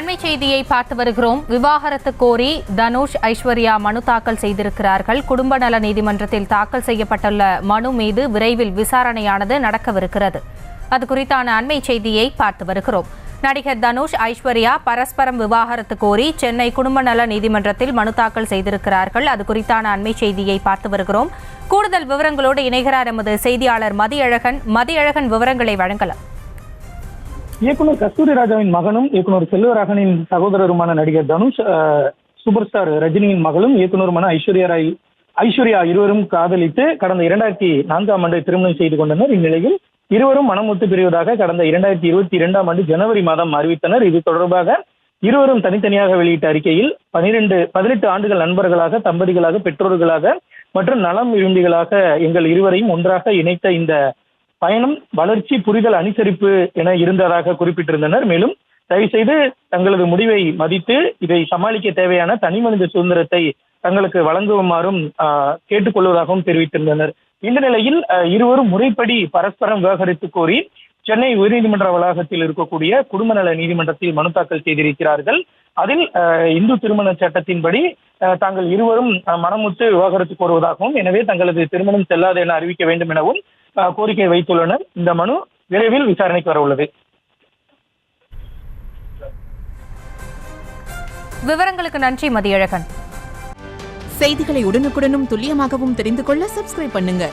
அண்மை செய்தியை பார்த்து வருகிறோம். விவாகரத்து கோரி தனுஷ், ஐஸ்வர்யா மனு தாக்கல் செய்திருக்கிறார்கள். குடும்ப நல நீதிமன்றத்தில் தாக்கல் செய்யப்பட்டுள்ள மனு மீது விரைவில் விசாரணையானது நடக்கவிருக்கிறது. அது குறித்தான அண்மை செய்தியை பார்த்து வருகிறோம். நடிகர் தனுஷ், ஐஸ்வர்யா பரஸ்பரம் விவாகரத்து கோரி சென்னை குடும்ப நல நீதிமன்றத்தில் மனு தாக்கல் செய்திருக்கிறார்கள். அது குறித்தான அண்மை செய்தியை பார்த்து வருகிறோம். கூடுதல் விவரங்களோடு இணைகிறார் எமது செய்தியாளர் மதியழகன். மதியழகன், விவரங்களை வழங்கலாம். இயக்குனர் கஸ்தூரி ராஜாவின் மகனும் இயக்குனர் செல்வராகவனின் சகோதரருமான நடிகர் தனுஷ், சூப்பர் ஸ்டார் ரஜினியின் மகளும் இயக்குனருமான ஐஸ்வர்யா இருவரும் காதலித்து கடந்த 2004ஆம் ஆண்டு திருமணம் செய்து கொண்டனர். இந்நிலையில் இருவரும் மனமொத்து பிரிவதாக கடந்த 2022ஆம் ஆண்டு ஜனவரி மாதம் அறிவித்தனர். இது தொடர்பாக இருவரும் தனித்தனியாக வெளியிட்ட அறிக்கையில் 18 ஆண்டுகள் நண்பர்களாக, தம்பதிகளாக, பெற்றோர்களாக மற்றும் நலம் விரும்பிகளாக எங்கள் இருவரையும் ஒன்றாக இணைத்த இந்த பயணம் வளர்ச்சி, புரிதல், அனுசரிப்பு என இருந்ததாக குறிப்பிட்டிருந்தனர். மேலும் தயவுசெய்து தங்களது முடிவை மதித்து இதை சமாளிக்க தேவையான தனிமனித சுதந்திரத்தை தங்களுக்கு வழங்குமாறும் கேட்டுக்கொள்வதாகவும் தெரிவித்திருந்தனர். இந்த நிலையில் இருவரும் முறைப்படி பரஸ்பரம் விவாகரத்து கோரி சென்னை உயர்நீதிமன்ற வளாகத்தில் இருக்கக்கூடிய குடும்ப நல நீதிமன்றத்தில் மனு தாக்கல் செய்திருக்கிறார்கள். அதில் இந்து திருமண சட்டத்தின்படி தாங்கள் இருவரும் மனமுத்து விவாகரத்து கோருவதாகவும், எனவே தங்களது திருமணம் செல்லாது என அறிவிக்க வேண்டும் எனவும் கோரிக்கை வைத்துள்ளனர். இந்த மனு விரைவில் விசாரணைக்கு வர உள்ளது. விவரங்களுக்கு நன்றி மதியழகன். செய்திகளை உடனுக்குடனும் துல்லியமாகவும் தெரிந்து கொள்ள சப்ஸ்கிரைப் பண்ணுங்க.